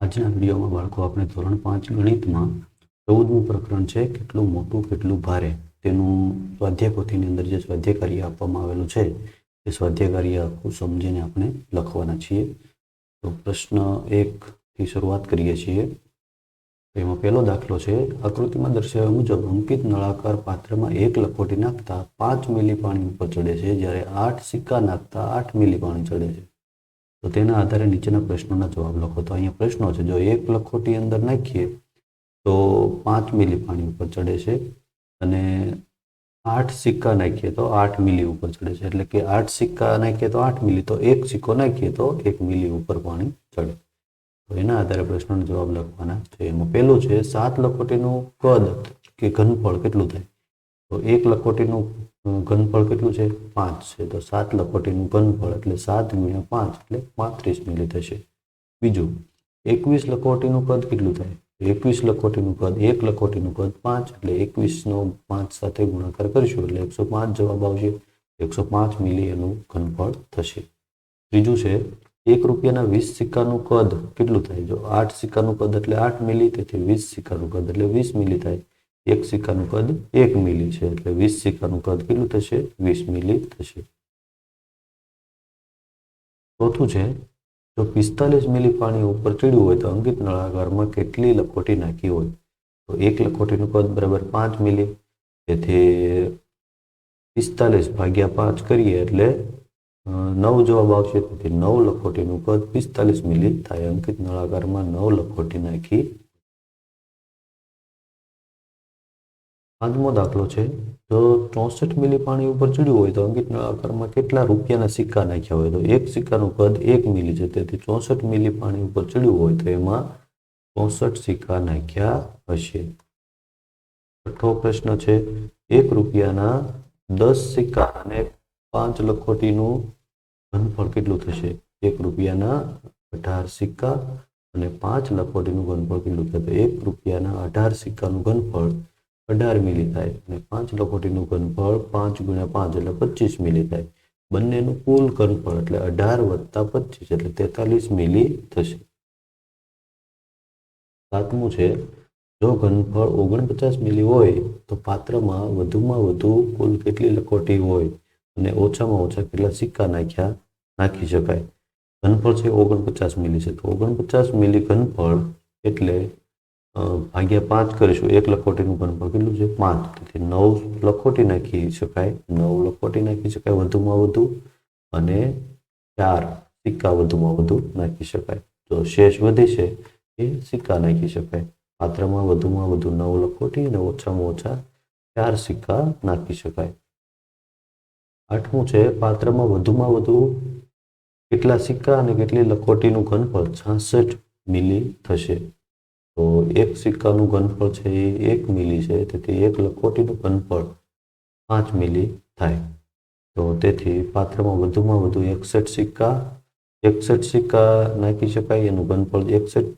આજના વિડીયોમાં બાળકો આપણે ધોરણ 5 ગણિતમાં 14મું પ્રકરણ છે કેટલું મોટું કેટલું ભારે તેનું સ્વાધ્યાય પોથીની અંદર જે સ્વાધ્યાય કાર્ય આપવામાં આવેલું છે તે સ્વાધ્યાય કાર્ય આખું સમજીને આપણે લખવાના છીએ. તો પ્રશ્ન 1 થી શરૂઆત કરીએ છીએ. એમાં પહેલો દાખલો છે, આકૃતિમાં દર્શાવ્યા મુજબ અંકિત નળાકાર પાત્રમાં 1 લખોટી નાખતા 5 મિલી પાણી ઉપર ચડે છે, જ્યારે 8 સિક્કા નાખતા 8 મિલી પાણી ચડે છે. તો તેના આધારે નીચેના પ્રશ્નોના જવાબ લખો. તો અહીંયા પ્રશ્નો છે, જો 1 લખોટી અંદર નાખીએ તો 5 મિલી પાણી ઉપર ચડે છે અને 8 સિક્કા નાખીએ તો 8 મિલી ઉપર ચડે છે. એટલે કે 8 સિક્કા નાખીએ તો 8 મિલી, તો 1 સિક્કો નાખીએ તો 1 મિલી ઉપર પાણી ચડે. તો એના આધારે પ્રશ્નોનો જવાબ લખવાના છે. એમાં પહેલું છે, 7 લખોટીનું કદ કે ઘનફળ કેટલું થાય? તો 1 લખોટીનું ઘનફળ કેટલું છે? 5 છે. તો 7 લખોટીનું ઘનફળ એટલે 7 × 5 એટલે 35 મિલી થશે. બીજું, 21 લખોટીનું કદ કેટલું થાય? 21 લખોટીનું કદ, 1 લખોટીનું કદ 5 એટલે 21 નો 5 સાથે ગુણાકાર કરીશું એટલે 105 જવાબ આવશે. 105 મિલી એનું ઘનફળ થશે. ત્રીજું છે, 1 રૂપિયાના 20 સિક્કાનું કદ કેટલું થાય? જો 8 સિક્કાનું કદ એટલે 8 મિલી, તેથી 20 સિક્કાનું કદ એટલે 20 મિલી થાય. 1 સિક્કાનું કદ 1 મિલી છે એટલે 20 સિક્કાનું કદ કેટલું થશે? 20 મિલી થશે. ચોથું છે, જો 45 મિલી પાણી ઉપર ચડ્યું હોય તો અંકિત નળાકારમાં કેટલી લખોટી નાખી હોય? તો 1 લખોટીનું કદ બરાબર 5 મિલી, તેથી 45 ભાગ્યા 5 કરીએ એટલે 9 જવાબ આવશે. તેથી 9 લખોટીનું કદ 45 મિલી થાય. અંકિત નળાકારમાં 9 લખોટી નાખી. પાંચમો દાખલો છે, જો 64 મિલી પાણી ઉપર ચડ્યું હોય તો અંકિત નળાકારમાં કેટલા રૂપિયાના સિક્કા નાખ્યા હોય? તો 1 સિક્કાનું કદ 1 મિલી છે, તેથી 64 મિલી પાણી ઉપર ચડ્યું હોય તો એમાં 64 સિક્કા નાખ્યા હશે. છઠ્ઠો પ્રશ્ન છે, 1 રૂપિયાના 10 સિક્કા અને 5 લખોટીનું ઘનફળ કેટલું થશે? 1 રૂપિયાના 18 સિક્કા અને 5 લખોટીનું ઘનફળ કેટલું થશે? તો 1 રૂપિયાના 18 સિક્કાનું ઘનફળ 18 મિલી થાય અને 5 લખોટીનું ઘનફળ 5 × 5 એટલે 25 મિલી થાય. બંનેનું કુલ ઘનફળ એટલે 18 + 25 એટલે 43 મિલી થશે. સાતમું છે, જો ઘનફળ 49 મિલી હોય તો પાત્રમાં વધુમાં વધુ કુલ કેટલી લખોટી હોય અને ઓછામાં ઓછા કેટલા સિક્કા નાખી શકાય? ઘનફળ છે 49 મિલી છે, તો 49 મિલી ઘનફળ એટલે ભાગ્યા 5 કરીશું. 1 લખોટીનું ઘનફળ કેટલું છે? 5, તેથી 9 લખોટી નાખી શકાય. 9 લખોટી નાખી શકાય વધુમાં વધુ અને 4 સિક્કા વધુમાં વધુ નાખી શકાય. જો શેષ વધે છે એ સિક્કા નાખી શકાય. પાત્રમાં વધુમાં વધુ 9 લખોટી અને ઓછામાં ઓછા 4 સિક્કા નાખી શકાય. આઠમું છે, પાત્રમાં વધુમાં વધુ કેટલા સિક્કા અને કેટલી લખોટીનું ઘનફળ 66 મિલી થશે? તો 1 સિક્કાનું ઘનફળ છે એ 1 મિલી છે, તેથી 1 લખોટીનું ઘનફળ 5 મિલી થાય. તો તેથી પાત્રમાં વધુમાં વધુ 61 સિક્કા નાખી શકાય. એનું ઘનફળ 61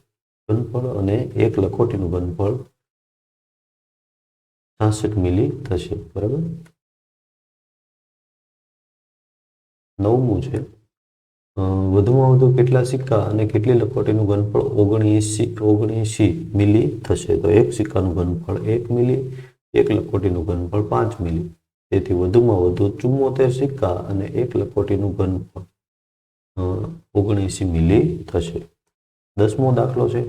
ઘનફળ અને 1 લખોટીનું ઘનફળ 66 મિલી થશે. બરાબર. નવમું છે, વધુમાં વધુ કેટલા સિક્કા અને કેટલી લખોટીનું ઘનફળ 79 મિલી થશે? તો 1 સિક્કાનું ઘનફળ 1 મિલી, 1 લખોટીનું ઘનફળ 5 મિલી, તેથી વધુમાં વધુ 74 સિક્કા અને 1 લખોટીનું ઘનફળ 79 મિલી થશે. 10મો દાખલો છે,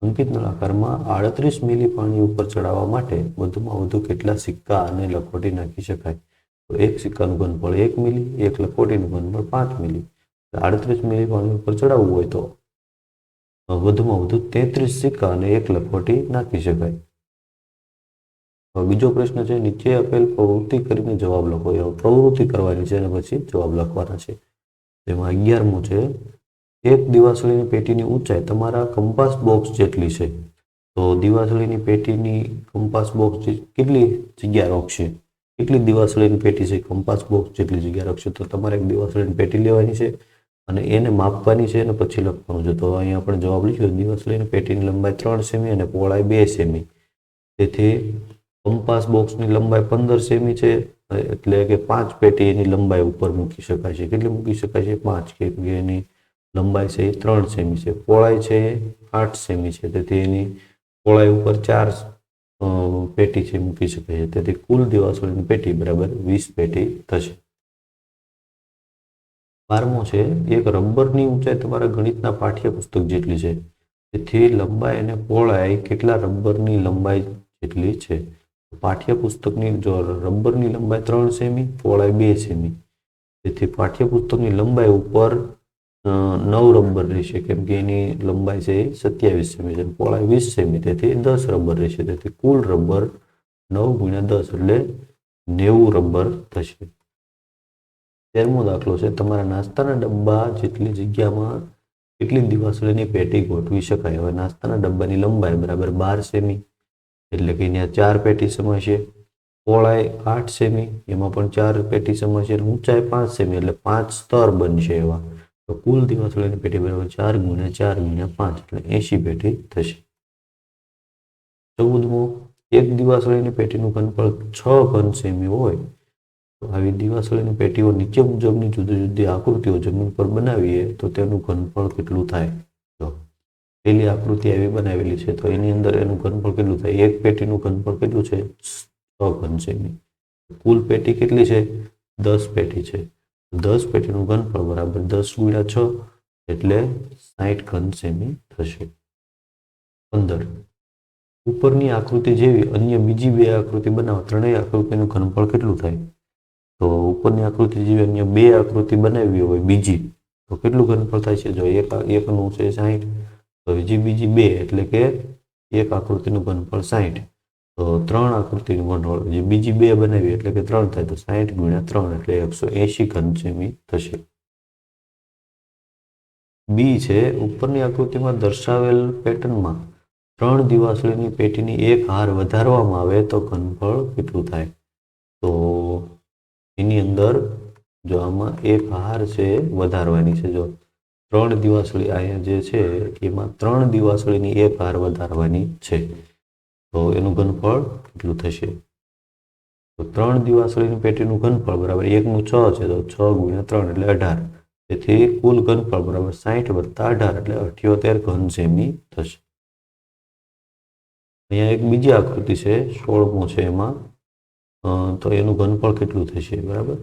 અંકિત નળાકારમાં 38 મિલી પાણી ઉપર ચડાવવા માટે વધુમાં વધુ કેટલા સિક્કા અને લખોટી નાખી શકાય? તો 1 સિક્કાનું ઘનફળ 1 મિલી, 1 લખોટીનું ઘનફળ 5 મિલી. 38 મિલી પાણી ઉપર ચડાવવું હોય તો વધુમાં વધુ 33 સિક્કા અને 1 લખોટી નાખી શકાય. બીજો પ્રશ્ન છે, નીચે આપેલ પ્રવૃત્તિ કરીને જવાબ લખો. એ પ્રવૃત્તિ કરવાની છે અને પછી જવાબ લખવાના છે. તેમાં 11મું છે, એક દિવાસળીની પેટીની ઊંચાઈ તમારા કંપાસ બોક્સ જેટલી છે, તો દિવાસળીની પેટીની કંપાસ બોક્સ કેટલી જગ્યા રોકશે? કેટલી દિવાસળીની પેટી છે કંપાસ બોક્સ જેટલી જગ્યા રાખશે? તો તમારે એક દિવાસળીની પેટી લેવાની છે અને એને માપવાની છે અને પછી લખવાનું છે. તો અહીંયા આપણે જવાબ લખ્યો, દિવાસળીની પેટીની લંબાઈ 3 સેમી અને પહોળાઈ 2 સેમી. તેથી કંપાસ બોક્સની લંબાઈ 15 સેમી છે, એટલે કે 5 પેટી એની લંબાઈ ઉપર મૂકી શકાય છે. કેટલી મૂકી શકાય છે? 5, કે એની લંબાઈ છે એ 3 સેમી છે, પહોળાઈ છે એ 8 સેમી છે, તેથી એની પહોળાઈ ઉપર 4 પેટી છે મૂકી શકાય છે, તેથી કુલ દિવાસળીની પેટી બરાબર 20 પેટી થશે. 12મો છે, એક રબરની ઊંચાઈ તમારા ગણિતના પાઠ્યપુસ્તક જેટલી છે, તેથી લંબાઈ અને પહોળાઈ કેટલા રબરની લંબાઈ જેટલી છે? પાઠ્યપુસ્તકની જો રબરની લંબાઈ 3 સેમી, પહોળાઈ 2 સેમી, તેથી પાઠ્યપુસ્તકની લંબાઈ ઉપર 9 રબર રહેશે, કેમ કે એની લંબાઈ છે એ 27 સેમી છે, પહોળાઈ 20 સેમી, તેથી 10 રબર રહેશે, તેથી કુલ રબર 9 × 10 એટલે 90 રબર થશે. 13મો દાખલો છે, તમારા નાસ્તાના ડબ્બા જેટલી જગ્યામાં કેટલી દિવાસળીની પેટી ગોઠવી શકાય? હવે નાસ્તાના ડબ્બાની લંબાઈ બરાબર 12 સેમી, એટલે કે અહીંયા 4 પેટી સમાશે, પહોળાઈ 8 સેમી, એમાં પણ 4 પેટી સમાશે, ઊંચાઈ 5 સેમી, એટલે 5 સ્તર બનશે એવા, તો કુલ દિવાસળીની પેટી બરાબર 4 × 4 × 5 એટલે 80 પેટી થશે. 14મો, એક દિવાસળીની પેટીનું ઘનફળ 6 ઘન સેમી હોય તો આવી દિવાસળીની પેટીઓ નીચે મુજબની જુદી જુદી આકૃતિઓ જમીન પર બનાવીએ તો તેનું ઘનફળ કેટલું થાય? તો પેલી આકૃતિ આવી બનાવેલી છે તો એની અંદર એનું ઘનફળ કેટલું થાય? એક પેટીનું ઘનફળ કેટલું છે? 6 ઘન સેમી. કુલ પેટી કેટલી છે? 10 પેટી છે. 10 પેટીનું ઘનફળ બરાબર 10 × 6 એટલે 60 ઘન સેમી થશે. 15, ઉપરની આકૃતિ જેવી અન્ય બીજી 2 આકૃતિ બનાવો, ત્રણેય આકૃતિનું ઘનફળ કેટલું થાય? તો ઉપરની આકૃતિ જેવી અન્ય 2 આકૃતિ બનાવવી હોય બીજી તો કેટલું ઘનફળ થાય છે? જો એકનું છે 60, તો બીજી 2 એટલે કે એક આકૃતિનું ઘનફળ 60, તો 3 આકૃતિનું ઘનફળ જે બીજી 2 બનાવી એટલે કે 3 થાય, તો 60 × 3 એટલે 180 ઘન સેમી થશે. બી છે, ઉપરની આકૃતિમાં દર્શાવેલ પેટર્નમાં 3 દિવાસળીની પેટીની એક હાર વધારવામાં આવે તો ઘનફળ કેટલું થાય? તો એની અંદર જો આમાં એક હાર છે વધારવાની છે, જો 3 દિવાસળી અહીંયા જે છે એમાં 3 દિવાસળીની એક હાર વધારવાની છે, તો એનું ઘનફળ કેટલું થશે? તો 3 દિવાસળીની પેટીનું ઘનફળ બરાબર 1નું 6 છે, તો 6 × 3 એટલે 18, તેથી કુલ ઘનફળ બરાબર 60 + 18 એટલે 78 ઘન સેમી થશે. અહીંયા એક બીજી આકૃતિ છે 16મો છે, એમાં તો એનું ઘનફળ કેટલું થશે? બરાબર,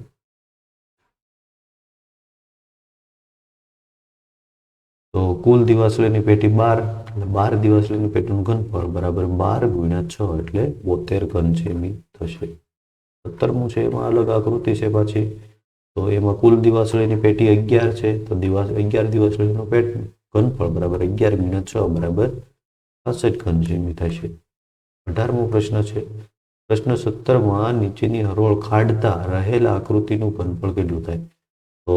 તો કુલ દિવાસળીની પેટી 12, એટલે 12 દિવાસળીની પેટીનું ઘનફળ બરાબર 12 × 6 એટલે 72 ઘન સેમી થશે. 17મું છે, એમાં અલગ આકૃતિ છે પાછી, તો એમાં કુલ દિવાસળીની પેટી 11 છે, તો 11 દિવાસળીનું ઘનફળ બરાબર 11 × 6 બરાબર 65 ઘન સેમી થશે. 18મો પ્રશ્ન છે, પ્રશ્ન 17માં નીચેની હરોળ ખાડતા રહેલા આકૃતિનું ઘનફળ કેટલું થાય? તો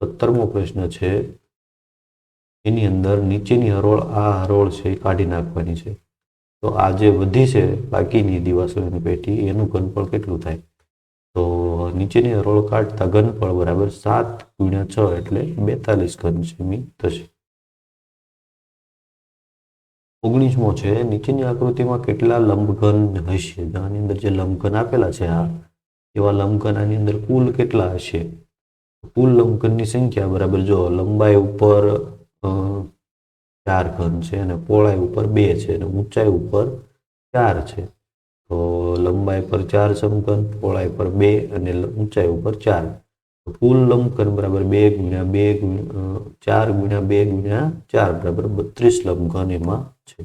17મો પ્રશ્ન છે, એની અંદર નીચેની હરોળ, આ હરોળ છે એ કાઢી નાખવાની છે, તો આ જે વધી છે બાકીની દિવાસળીની પેટી એનું ઘનફળ કેટલું થાય? તો નીચેની હરોળ કાઢતા ઘનફળ બરાબર 7 × 6 એટલે 42 ઘન સેમી થશે. 19મો છે, નીચેની આકૃતિમાં કેટલા લંબઘન હશે? આની અંદર જે લંબઘન આપેલા છે એવા લંબઘન આની અંદર કુલ કેટલા હશે? કુલ લંબઘનની સંખ્યા બરાબર જો લંબાઈ ઉપર 4 ઘન છે અને પહોળાઈ ઉપર 2 છે અને ઊંચાઈ ઉપર 4 છે, તો લંબાઈ પર 4 સમઘન, પહોળાઈ પર 2 અને ઊંચાઈ ઉપર 4, કુલ લંબઘન બરાબર 2 × 2 4 × 2 × 4 બરાબર 32 લંબઘન એમાં છે.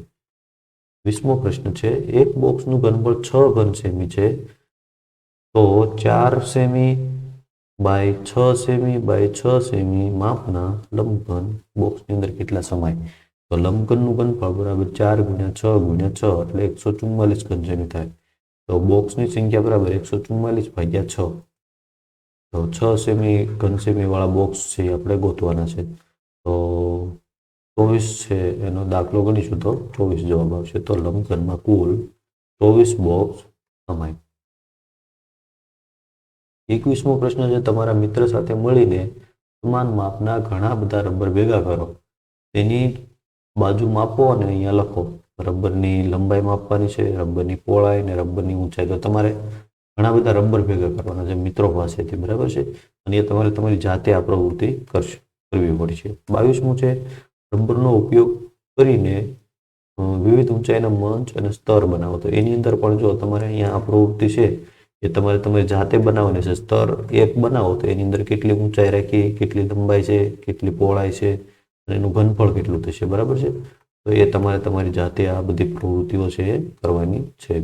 20મો પ્રશ્ન છે, એક બોક્સનું ઘનફળ 6 ઘન સેમી છે, તો 4 સેમી બાય 6 સેમી બાય 6 સેમી માપના લંબઘન બોક્સની અંદર કેટલા સમાય? તો લંબઘનનું ઘનફળ બરાબર 4 × 6 × 6 એટલે 144 ઘન સેમી થાય, તો બોક્સની સંખ્યા બરાબર 144/6, તો 6 સેમી ઘન સેમી વાળા બોક્સ છે આપણે ગોતવાના છે, તો 24 છે એનો દાખલો ગણીશું તો 24 જવાબ આવશે, તો લંબઘનમાં કુલ 24 બોક્સ સમાય. 21મો પ્રશ્ન છે, તમારા મિત્ર સાથે મળીને સમાન માપના ઘણા બધા રબર ભેગા કરો, તેની બાજુ માપો અને અહીંયા લખો. રબરની લંબાઈ માપવાની છે, રબરની પહોળાઈ અને રબરની ઊંચાઈ, તો તમારે ઘણા બધા રબર ભેગા કરવાના છે મિત્રો પાસેથી, બરાબર છે, અને એ તમારે તમારી જાતે આ પ્રવૃત્તિ કરશે. કરવી પડશે. 22મું છે રબરનો ઉપયોગ કરીને વિવિધ ઊંચાઈના મંચ અને સ્તર બનાવો. તો એની અંદર પણ જો તમારે અહીંયા આ પ્રવૃત્તિ છે એ તમારે જાતે બનાવવાની છે. સ્તર એક બનાવો તો એની અંદર કેટલી ઊંચાઈ રાખી, કેટલી લંબાઈ છે, કેટલી પહોળાઈ છે અને એનું ઘનફળ કેટલું થશે, બરાબર છે. તો એ તમારે તમારી જાતે આ બધી પ્રવૃત્તિઓ છે એ કરવાની છે.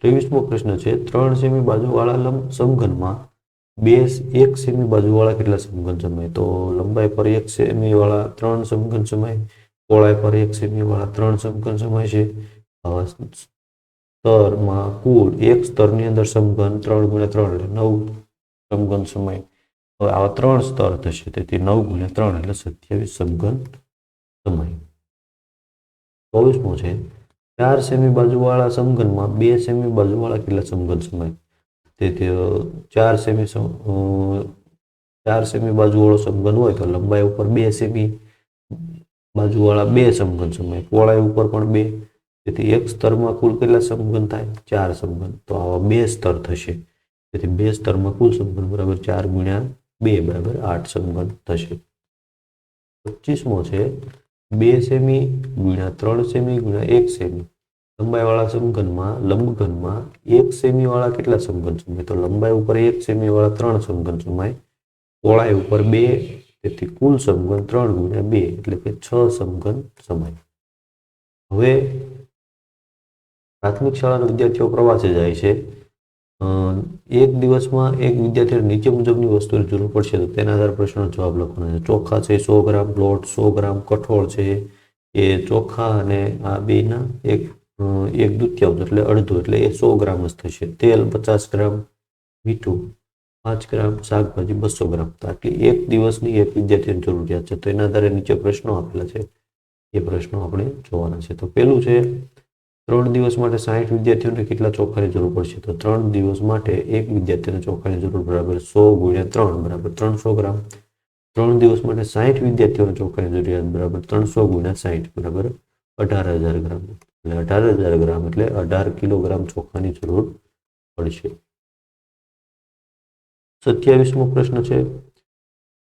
23મો પ્રશ્ન છે 3 સેમી બાજુવાળા લંબ સમઘનમાં 1 સેમી બાજુવાળા કેટલા સમઘન સમાય? તો લંબાઈ પર 1 સેમી વાળા 3 સમઘન સમાય, પહોળાઈ પર 1 સેમી વાળા 3 સમઘન સમાય છે. સ્તરમાં કુલ એક સ્તરની અંદર સમઘન 3 × 3 એટલે 9 સમઘન સમાય. હવે આવા 3 સ્તર થશે, તેથી 9 × 3 એટલે 27 સમઘન સમાય. 24મો છે 4 સેમી બાજુવાળા સમઘનમાં 2 સેમી બાજુવાળા કેટલા સમઘન સમાય? તેથી 4 સેમી બાજુવાળો સમઘન હોય તો લંબાઈ ઉપર 2 સેમી બાજુવાળા 2 સમઘન સમાય, પહોળાઈ ઉપર પણ 2. તેથી એક સ્તરમાં કુલ કેટલા સમઘન થાય? 4 સમઘન. તો આવા 2 સ્તર થશે, તેથી 2 સ્તરમાં કુલ સમઘન બરાબર 4 × 2 બરાબર 8 સમઘન થશે. 25મો છે 2 સેમી × 3 સેમી × 1 સેમી લંબાઈવાળા સમઘનમાં લંબઘનમાં 1 સેમી વાળા કેટલા સમઘન સમાય? તો લંબાઈ ઉપર 1 સેમી વાળા 3 સમઘન સમાય, પહોળાઈ ઉપર 2, તેથી કુલ સમઘન 3 × 2 એટલે કે 6 સમઘન સમાય. હવે પ્રાથમિક શાળાના વિદ્યાર્થીઓ પ્રવાસે જાય છે. એક દિવસમાં એક વિદ્યાર્થીને નીચે મુજબની વસ્તુની જરૂર પડશે તો તેના આધારે પ્રશ્નનો જવાબ લખવાનો છે. ચોખા છે 100 ગ્રામ, લોટ 100 ગ્રામ, કઠોળ છે એ ચોખા અને આ બેના એક દુત્યાંશ એટલે અડધો એટલે એ 100 ગ્રામ જ થશે. તેલ 50 ગ્રામ, મીઠું 5 ગ્રામ, શાકભાજી 200 ગ્રામ. તો આટલી એક દિવસની એક વિદ્યાર્થીની જરૂરિયાત છે. તો એના આધારે નીચે પ્રશ્નો આપેલા છે, એ પ્રશ્નો આપણે જોવાના છે. તો પહેલું છે 3 દિવસ માટે 60 વિદ્યાર્થીઓને કેટલા ચોખાની જરૂર પડશે? તો 3 દિવસ માટે એક વિદ્યાર્થીને ચોખાની જરૂર બરાબર 100 × 3 બરાબર 300 ગ્રામ. 3 દિવસ માટે 60 વિદ્યાર્થીઓને ચોખાની જરૂરિયાત બરાબર 300 × 60 બરાબર 18,000 ગ્રામ. એટલે 18,000 ગ્રામ એટલે 18 કિલોગ્રામ ચોખાની જરૂર પડશે. 27મો પ્રશ્ન છે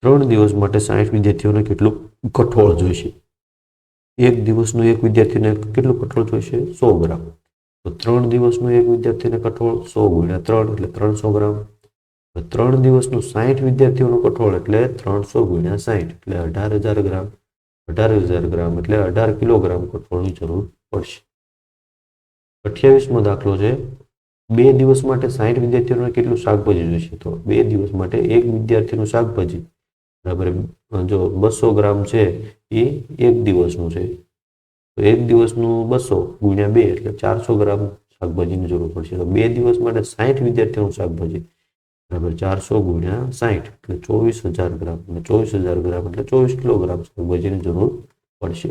3 દિવસ માટે 60 વિદ્યાર્થીઓને કેટલું કઠોળ જોઈશે? એક દિવસનું એક વિદ્યાર્થીને કેટલું કઠોળ જોઈશે? 100 ગ્રામ. તો 3 દિવસનું એક વિદ્યાર્થીને કઠોળ 100 × 3 એટલે 300 ગ્રામ. 3 દિવસનું 60 વિદ્યાર્થીઓનું કઠોળ એટલે 300 × 60 એટલે 18,000 ગ્રામ. 18,000 ગ્રામ એટલે 18 કિલોગ્રામ કઠોળની જરૂર પડશે. 28મો દાખલો છે 2 દિવસ માટે 60 વિદ્યાર્થીઓને કેટલું શાકભાજી જોઈશે? તો 2 દિવસ માટે એક વિદ્યાર્થીનું શાકભાજી બરાબર જો 200 ગ્રામ છે એ એક દિવસનું છે, તો એક દિવસનું 200 × 2 એટલે 400 ગ્રામ શાકભાજીની જરૂર પડશે. તો 2 દિવસ માટે 60 વિદ્યાર્થીઓનું શાકભાજી બરાબર 400 × 60 એટલે 24,000 ગ્રામ અને 24,000 ગ્રામ એટલે 24 કિલોગ્રામ શાકભાજીની જરૂર પડશે.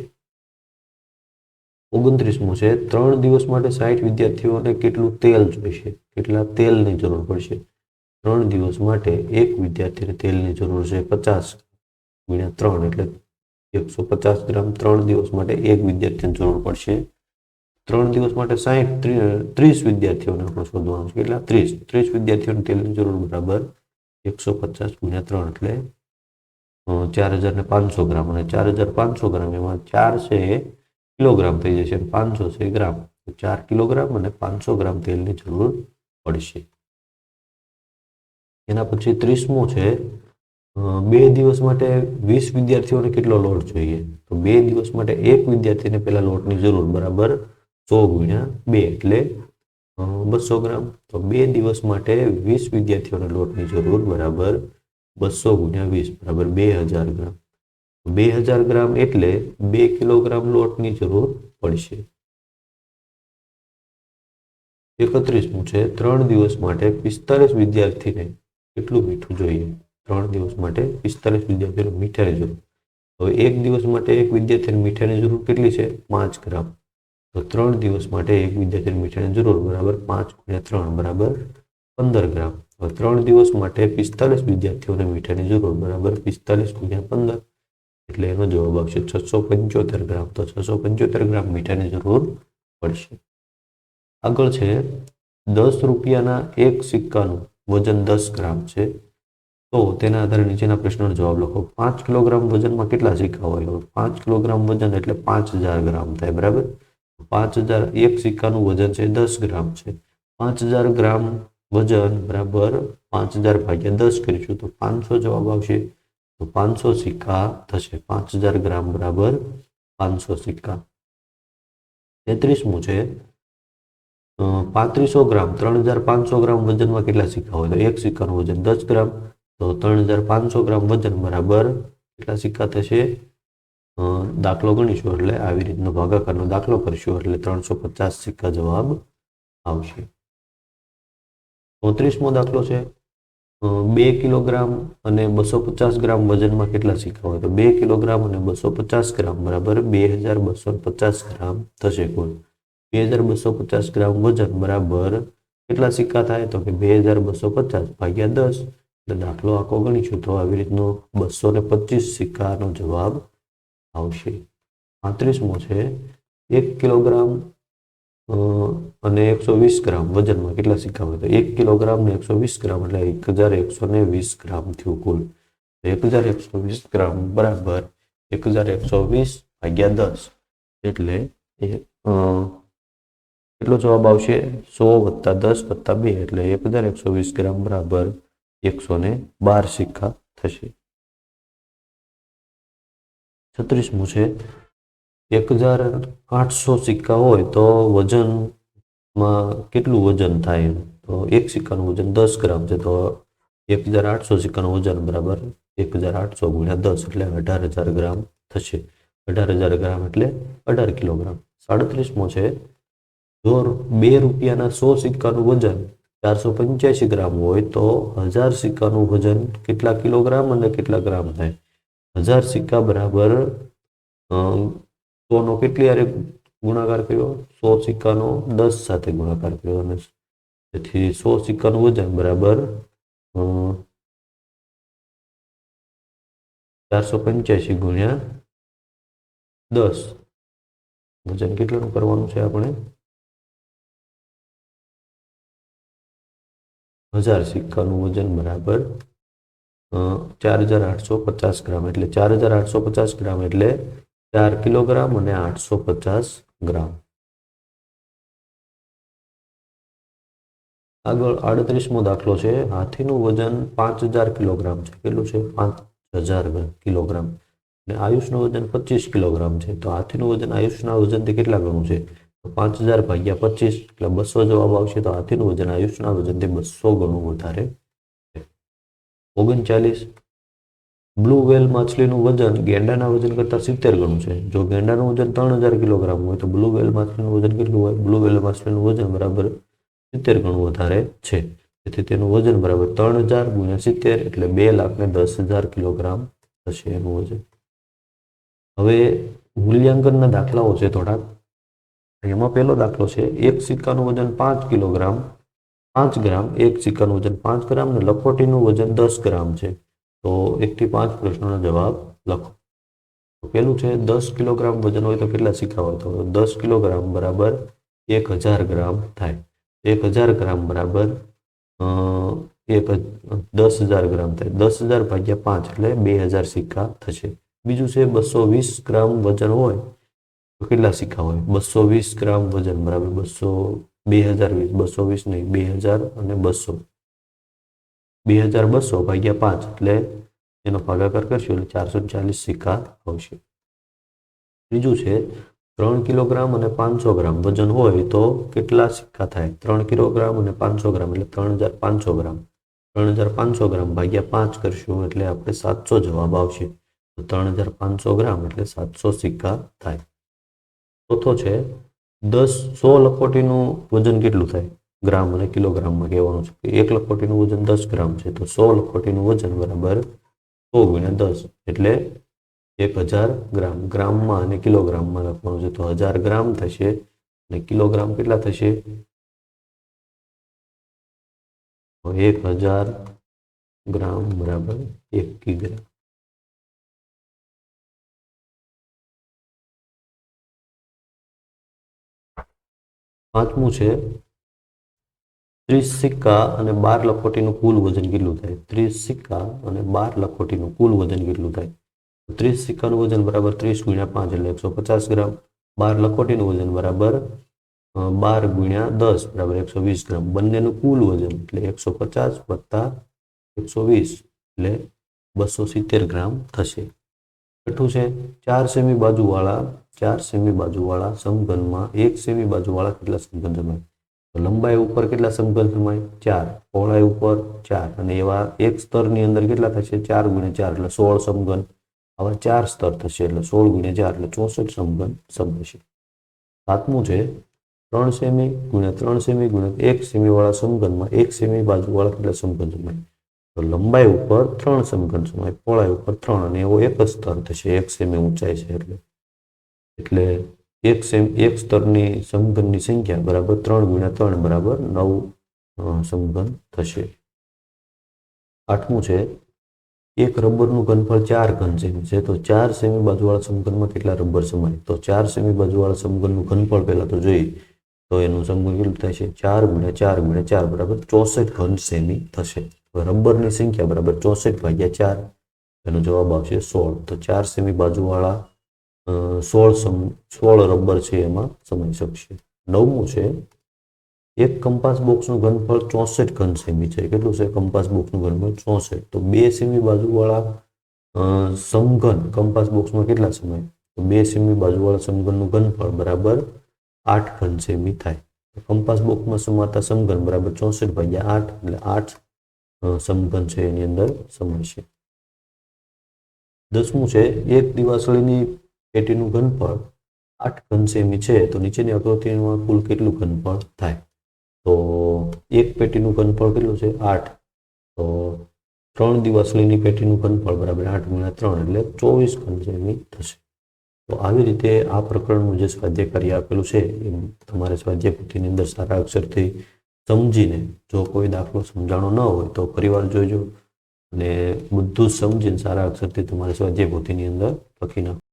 29મો છે 3 દિવસ માટે 60 વિદ્યાર્થીઓને કેટલું તેલ જોઈશે? કેટલા તેલની જરૂર પડશે? 3 દિવસ માટે એક વિદ્યાર્થીને તેલની જરૂર છે 50 × 3 એટલે 150 ગ્રામ. 3 દિવસ માટે એક વિદ્યાર્થીને જરૂર પડશે. 3 દિવસ માટે 30 વિદ્યાર્થીઓને આપણે શોધવાનું છે. કેટલા? 30 વિદ્યાર્થીઓને તેલની જરૂર બરાબર 150 × 3 એટલે 4,500 ગ્રામ. અને 4,500 ગ્રામ એમાં 4 છે એ કિલોગ્રામ થઈ જશે અને 500 છે ગ્રામ. 4 કિલોગ્રામ અને 500 ગ્રામ તેલની જરૂર પડશે. એના પછી 30મો છે 2 દિવસ માટે 20 વિદ્યાર્થીઓને કેટલો લોટ જોઈએ? તો 2 દિવસ માટે એક વિદ્યાર્થીને પહેલા લોટની જરૂર બરાબર 100 × 2 એટલે 200 ગ્રામ. તો 2 દિવસ માટે 20 વિદ્યાર્થીઓને લોટની જરૂર બરાબર 200 × 20 બરાબર 2,000 ગ્રામ. 2,000 ગ્રામ એટલે 2 કિલોગ્રામ લોટની જરૂર પડશે. 31મું છે 3 દિવસ માટે 45 વિદ્યાર્થીને કેટલું મીઠું જોઈએ? 3 દિવસ માટે 45 વિદ્યાર્થીઓને મીઠાની જરૂર. હવે એક દિવસ માટે એક વિદ્યાર્થીને મીઠાની જરૂર કેટલી છે? 5 ગ્રામ. તો 3 દિવસ માટે એક વિદ્યાર્થીને મીઠાની જરૂર બરાબર 5 × 3 બરાબર 15 ગ્રામ. હવે 3 દિવસ માટે 45 વિદ્યાર્થીઓને મીઠાની જરૂર બરાબર 45 × 15 એટલે એનો જવાબ આવશે 675 ગ્રામ. તો 675 ગ્રામ મીઠાની જરૂર પડશે. આગળ છે 10 રૂપિયાના એક સિક્કાનું વજન 10 ગ્રામ છે તો તેના આધારે નીચેના પ્રશ્નનો જવાબ લખો. 5 કિલોગ્રામ વજનમાં કેટલા સિક્કા હોય? 5 કિલોગ્રામ વજન એટલે 5000 ગ્રામ થાય. બરાબર. 5000 એક સિક્કાનું વજન છે 10 ગ્રામ છે. 5000 ગ્રામ વજન બરાબર 5000 ભાગ્યા 10 કરીશું તો 500 જવાબ આવશે. તો 500 સિક્કા થશે. 5000 ગ્રામ બરાબર 500 સિક્કા. 33મું છે 3500 ગ્રામ 3500 ગ્રામ વજનમાં કેટલા સિક્કા હોય? તો એક સિક્કાનું વજન 10 ગ્રામ. તો 3500 ગ્રામ વજન બરાબર કેટલા સિક્કા થશે? દાખલો ગણીશું એટલે આવી રીતનો ભાગાકારનો દાખલો કરીશું એટલે 350 સિક્કા જવાબ આવશે. 34મો દાખલો છે 2 કિલોગ્રામ અને 250 ગ્રામ વજનમાં કેટલા સિક્કા હોય? તો 2 કિલોગ્રામ અને 250 ગ્રામ બરાબર 2250 ગ્રામ થશે કુલ. 2250 ગ્રામ વજન બરાબર કેટલા સિક્કા થાય? તો કે 2250 ભાગ્યા 10 એટલે દાખલો આખો ગણીશું તો આવી રીતનો 225 સિક્કાનો જવાબ આવશે. 35મો છે 1 કિલોગ્રામ અને 120 ગ્રામ વજનમાં કેટલા સિક્કા હોય? તો 1 કિલોગ્રામ ને 120 ગ્રામ એટલે 1120 ગ્રામ થયું કુલ. 1120 ગ્રામ બરાબર 1120 ભાગ્યા 10 એટલે કેટલો જવાબ આવશે? 100 + 10 + 2 એટલે 1120 ગ્રામ બરાબર 112 સિક્કા થશે. 36મું છે 1800 સિક્કા હોય તો વજનમાં કેટલું વજન થાય? તો એક સિક્કાનું વજન 10 ગ્રામ છે તો 1800 સિક્કાનું વજન બરાબર 1800 × 10 એટલે 18000 ગ્રામ થશે. 18000 ગ્રામ એટલે 18 કિલોગ્રામ. 37મો છે જો 2 રૂપિયાના 100 સિક્કાનું વજન 485 ગ્રામ હોય તો 1000 સિક્કાનું વજન કેટલા કિલોગ્રામ અને કેટલા ગ્રામ થાય? 1000 સિક્કા બરાબર 100નો કેટલી હારે ગુણાકાર કર્યો? 100 સિક્કાનો 10 સાથે ગુણાકાર કર્યો અને તેથી 100 સિક્કાનું વજન બરાબર 485 × 10 વજન કેટલાનું કરવાનું છે આપણે? 1000 સિક્કાનું વજન બરાબર 4850 ગ્રામ એટલે 4850 ગ્રામ એટલે 4 કિલોગ્રામ અને 850 ગ્રામ. આગળ 38મો દાખલો છે હાથીનું વજન 5000 કિલોગ્રામ છે. કેટલું છે? 5000 કિલોગ્રામ. અને આયુષનું વજન 25 કિલોગ્રામ છે. તો હાથીનું વજન આયુષના વજનથી કેટલા ગણું છે? તો 5000 ભાગ્યા 25 એટલે 200 જવાબ આવશે. તો હાથીનું વજન આયુષના વજનથી 200 ગણું વધારે છે. 39 બ્લુ વ્હેલ માછલીનું વજન ગેંડાના વજન કરતાં 70 ગણું છે. જો ગેંડાનું વજન 3000 કિલોગ્રામ હોય તો બ્લુ વ્હેલ માછલીનું વજન કેટલું હોય? બ્લુ વ્હેલ માછલીનું વજન બરાબર 70 ગણું વધારે છે. તેથી તેનું વજન બરાબર 3000 × 70 એટલે 2,10,000 કિલોગ્રામ થશે એનું વજન. હવે મૂલ્યાંકનના દાખલાઓ છે થોડાક. એમાં પહેલો દાખલો છે એક સિક્કાનું વજન 5 કિલોગ્રામ 5 ગ્રામ. એક સિક્કાનું વજન 5 ગ્રામ અને લખોટીનું વજન 10 ગ્રામ છે. તો 1 થી 5 પ્રશ્નોનો જવાબ લખો. પેલું છે 10 કિલોગ્રામ વજન હોય તો કેટલા સિક્કા હોય? તો 10 કિલોગ્રામ બરાબર 1000 ગ્રામ થાય. 1000 ગ્રામ બરાબર 10,000 ગ્રામ થાય. 10,000 ભાગ્યા 5 એટલે 2000 સિક્કા થશે. બીજું છે 220 ગ્રામ વજન હોય તો કેટલા સિક્કા હોય? 220 ગ્રામ વજન બરાબર 2020 220 નહીં 2000 અને 200 2200 ભાગ્યા 5 એટલે એનો ભાગાકાર કરશું એટલે 440 સિક્કા આવશે. ત્રીજું છે 3 કિલોગ્રામ અને 500 ગ્રામ વજન હોય તો કેટલા સિક્કા થાય? 3 કિલોગ્રામ અને 500 ગ્રામ એટલે 3500 ગ્રામ. 3500 ગ્રામ ભાગ્યા 5 કરશું એટલે આપણે 700 જવાબ આવશે. તો 3500 ગ્રામ એટલે 700 સિક્કા થાય. ચોથો છે 100 લખોટીનું વજન કેટલું થાય? ગ્રામ અને કિલોગ્રામમાં કહેવાનું છે. એક લખોટીનું વજન 10 ગ્રામ છે તો 100 લખોટીનું વજન બરાબર 100 × 10 એટલે 1000 ગ્રામ. ગ્રામમાં અને કિલોગ્રામમાં લખવાનું છે તો 1000 ગ્રામ થશે અને કિલોગ્રામ કેટલા થશે? 1000 ગ્રામ બરાબર 1 કિગ્રા. પાંચમું છે 30 સિક્કા અને 12 લખોટીનું કુલ વજન કેટલું થાય? 30 સિક્કા અને 12 લખોટીનું કુલ વજન કેટલું થાય? 30 સિક્કાનું વજન બરાબર 30 ગુણ્યા 5 એટલે 150 ગ્રામ. 12 લખોટીનું વજન બરાબર 12 ગુણ્યા 10 બરાબર 120 ગ્રામ. બંનેનું કુલ વજન એટલે 150 વત્તા 120 એટલે 270 ગ્રામ થશે. છઠ્ઠું છે 4 સેમી બાજુવાળા સમઘનમાં 1 સેમી બાજુવાળા કેટલા સમઘન જમાય? તો લંબાઈ ઉપર કેટલા સમઘન જમાય? 4. પહોળાઈ ઉપર 4 અને એવા એક સ્તરની અંદર કેટલા થશે? 4 ગુણ્યા 4 એટલે 16 સમઘન. આવા 4 સ્તર થશે એટલે 16 ગુણ્યા 4 એટલે 64 સમઘન સમાશે. સાતમું છે 3 સેમી ગુણ્યા 3 સેમી ગુણ્યા 1 સેમી વાળા સમઘનમાં 1 સેમી બાજુવાળા કેટલા સમઘન જમાય? તો લંબાઈ ઉપર 3 સમઘન સમાય, પહોળાઈ ઉપર 3 અને એવો એક જ સ્તર થશે. 1 સેમી ઊંચાઈ છે એટલે એક સ્તરની સમઘનની સંખ્યા બરાબર 3 ગુણ્યા 3 બરાબર 9 સમઘન થશે. આઠમું છે એક રબરનું ઘનફળ 4 ઘન સેમી છે તો 4 સેમી બાજુવાળા સમઘનમાં કેટલા રબર સમાય? તો 4 સેમી બાજુવાળા સમઘનનું ઘનફળ પહેલા તો જોઈએ તો એનું સમઘન કેટલું થશે? 4 ગુણ્યા 4 ગુણ્યા 4 બરાબર 64 ઘન સેમી થશે. રબરની સંખ્યા બરાબર 64 ભાગ્યા 4 એનો જવાબ આવશે 16. તો 4 સેમી બાજુવાળા 16 રબર છે એમાં સમાઈ શકશે. નવમું છે એક કંપાસ બોક્સનું ઘનફળ 64 ઘન સેમી છે. કેટલું છે કંપાસ બોક્સનું ઘનફળ? 64. તો 2 સેમી બાજુવાળા સમઘન કંપાસ બોક્સમાં કેટલા સમાય? તો 2 સેમી બાજુવાળા સમઘનનું ઘનફળ બરાબર 8 ઘન સેમી થાય. કંપાસ બોક્સમાં સમાતા સમઘન બરાબર 64 ભાગ્યા 8 એટલે 8 સમઘન છે એની અંદર સમાશે. 10મું છે એક દિવાસળીની પેટીનું ઘનફળ 8 ઘન સેમી છે તો નીચેની આકૃતિમાં કુલ કેટલું ઘનફળ થાય? તો એક પેટીનું ઘનફળ કેટલું છે? 8. તો 3 દિવાસળીની પેટીનું ઘનફળ બરાબર 8 ગુણ્યા 3 એટલે 24 ઘન સેમી થશે. તો આવી રીતે આ પ્રકરણનું જે સ્વાધ્યાય કાર્ય આપેલું છે એ તમારે સ્વાધ્યાય પોથીની અંદર સારા અક્ષરથી સમજીને જો કોઈ દાખલો સમજાણો ન હોય તો ફરીવાર જોઈજો અને બધું જ સમજીને સારા અક્ષરથી તમારે સ્વાધ્યાય પોથીની અંદર લખી નાખો.